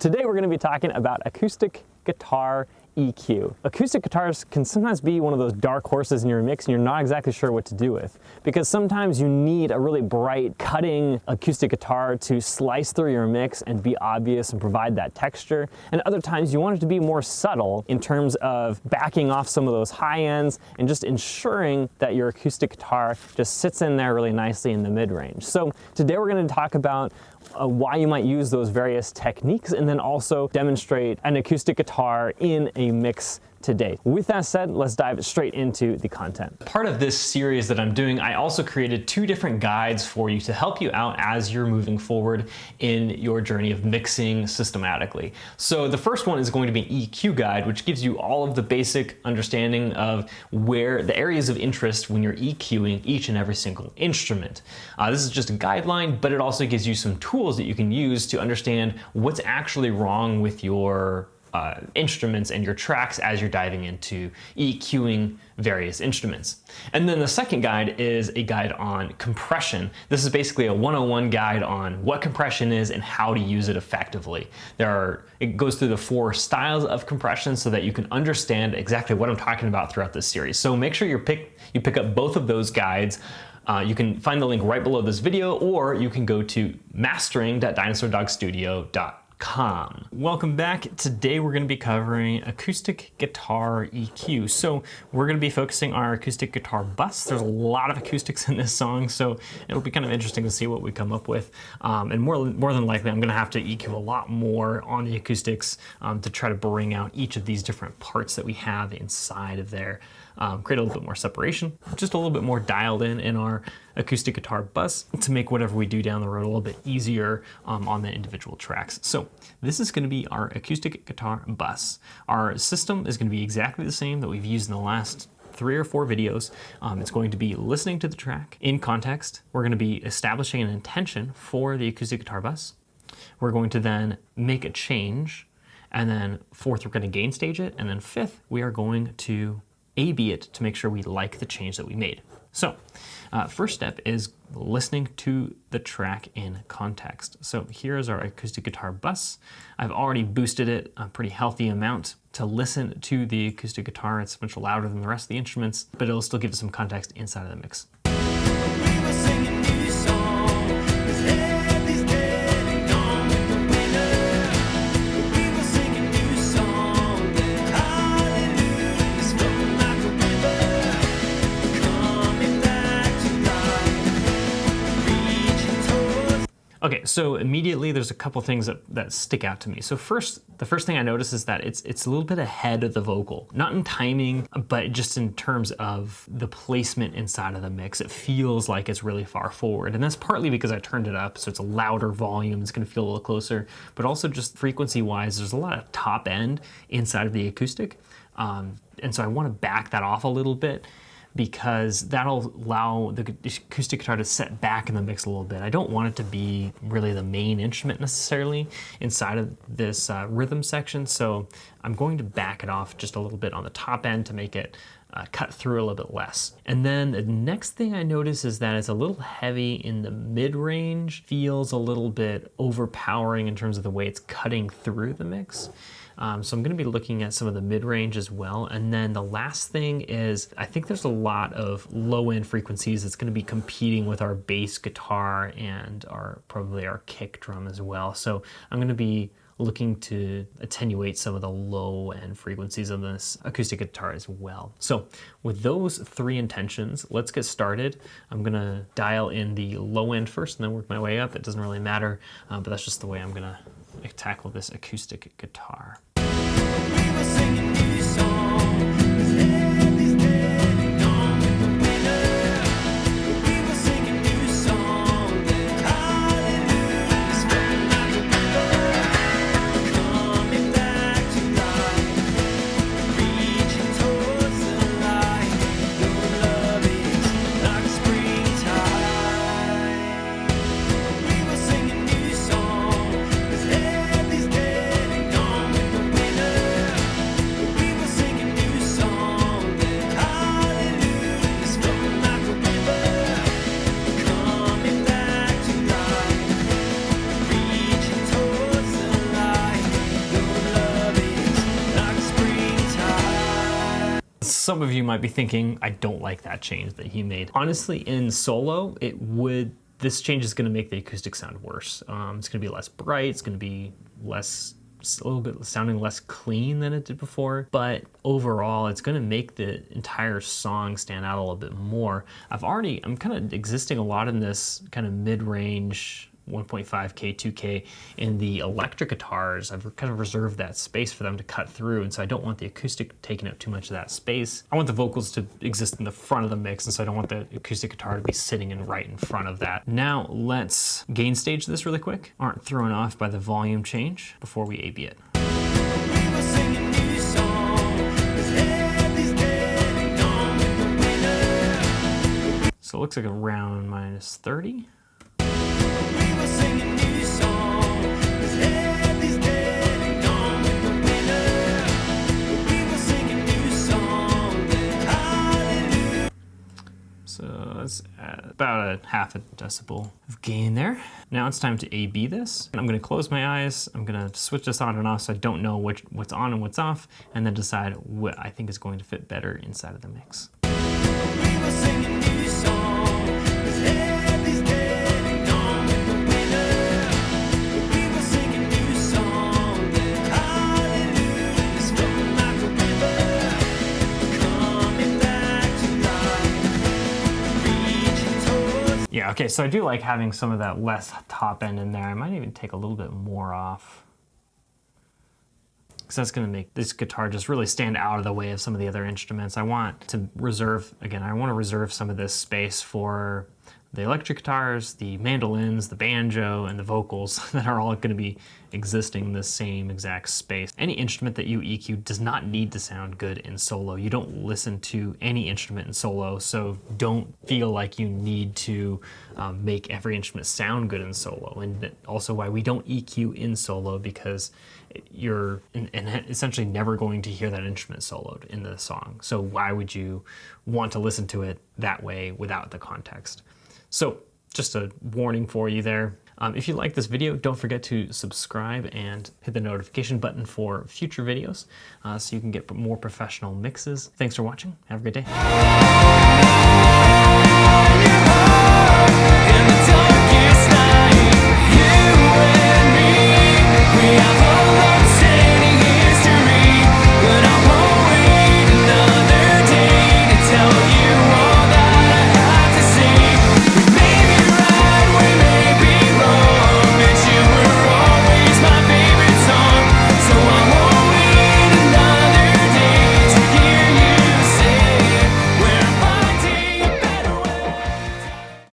Today we're going to be talking about acoustic guitar EQ. Acoustic guitars can sometimes be one of those dark horses in your mix and you're not exactly sure what to do with, because sometimes you need a really bright, cutting acoustic guitar to slice through your mix and be obvious and provide that texture, and other times you want it to be more subtle in terms of backing off some of those high ends and just ensuring that your acoustic guitar just sits in there really nicely in the mid-range. So today we're going to talk about why you might use those various techniques, and then also demonstrate an acoustic guitar in a mix today. With that said, let's dive straight into the content. Part of this series that I'm doing, I also created 2 different guides for you to help you out as you're moving forward in your journey of mixing systematically. So the first one is going to be an EQ guide, which gives you all of the basic understanding of where the areas of interest when you're EQing each and every single instrument. This is just a guideline, but it also gives you some tools that you can use to understand what's actually wrong with your instruments and your tracks as you're diving into EQing various instruments. And then the second guide is a guide on compression. This is basically a 101 guide on what compression is and how to use it effectively. It goes through the 4 styles of compression so that you can understand exactly what I'm talking about throughout this series. So make sure you pick up both of those guides. You can find the link right below this video, or you can go to mastering.dinosaurdogstudio.com. Welcome back. Today we're going to be covering acoustic guitar EQ. So we're going to be focusing on our acoustic guitar bus. There's a lot of acoustics in this song, so it'll be kind of interesting to see what we come up with. And more than likely, I'm going to have to EQ a lot more on the acoustics to try to bring out each of these different parts that we have inside of there. Create a little bit more separation, just a little bit more dialed in our acoustic guitar bus to make whatever we do down the road a little bit easier on the individual tracks. So this is going to be our acoustic guitar bus. Our system is going to be exactly the same that we've used in the last 3 or 4 videos. It's going to be listening to the track in context. We're going to be establishing an intention for the acoustic guitar bus. We're going to then make a change, and then 4th, we're going to gain stage it, and then 5th, we are going to A/B it to make sure we like the change that we made. So first step is listening to the track in context. So here's our acoustic guitar bus. I've already boosted it a pretty healthy amount to listen to the acoustic guitar. It's much louder than the rest of the instruments, but it'll still give us some context inside of the mix. Okay, so immediately there's a couple things that stick out to me. So the first thing I notice is that it's a little bit ahead of the vocal. Not in timing, but just in terms of the placement inside of the mix. It feels like it's really far forward. And that's partly because I turned it up, so it's a louder volume. It's gonna feel a little closer, but also just frequency-wise, there's a lot of top end inside of the acoustic. And so I wanna back that off a little bit, because that'll allow the acoustic guitar to set back in the mix a little bit. I don't want it to be really the main instrument necessarily inside of this rhythm section, so I'm going to back it off just a little bit on the top end to make it cut through a little bit less. And then the next thing I notice is that it's a little heavy in the mid-range, feels a little bit overpowering in terms of the way it's cutting through the mix. So I'm going to be looking at some of the mid-range as well. And then the last thing is, I think there's a lot of low-end frequencies that's going to be competing with our bass guitar and probably our kick drum as well. So I'm going to be looking to attenuate some of the low-end frequencies of this acoustic guitar as well. So with those 3 intentions, let's get started. I'm going to dial in the low end first and then work my way up. It doesn't really matter, but that's just the way I'm going to tackle this acoustic guitar. We were singing new songs. some of you might be thinking, I don't like that change that he made. Honestly, in solo, this change is gonna make the acoustic sound worse. It's gonna be less bright, it's gonna be a little bit sounding less clean than it did before, but overall it's going to make the entire song stand out a little bit more. I'm kind of existing a lot in this kind of mid-range 1.5K, 2K in the electric guitars. I've kind of reserved that space for them to cut through, and so I don't want the acoustic taking up too much of that space. I want the vocals to exist in the front of the mix, and so I don't want the acoustic guitar to be sitting right in front of that. Now let's gain stage this really quick. Aren't thrown off by the volume change before we A/B it. So it looks like around -30. So that's about a half a decibel of gain there. Now it's time to A/B this. I'm gonna close my eyes. I'm gonna switch this on and off so I don't know what's on and what's off, and then decide what I think is going to fit better inside of the mix. Yeah, okay, so I do like having some of that less top end in there. I might even take a little bit more off, because that's gonna make this guitar just really stand out of the way of some of the other instruments. I want to reserve some of this space for the electric guitars, the mandolins, the banjo, and the vocals that are all gonna be existing in the same exact space. Any instrument that you EQ does not need to sound good in solo. You don't listen to any instrument in solo, so don't feel like you need to make every instrument sound good in solo. And also why we don't EQ in solo, because you're essentially never going to hear that instrument soloed in the song. So why would you want to listen to it that way without the context? So just a warning for you there. If you like this video, don't forget to subscribe and hit the notification button for future videos so you can get more professional mixes. Thanks for watching. Have a good day.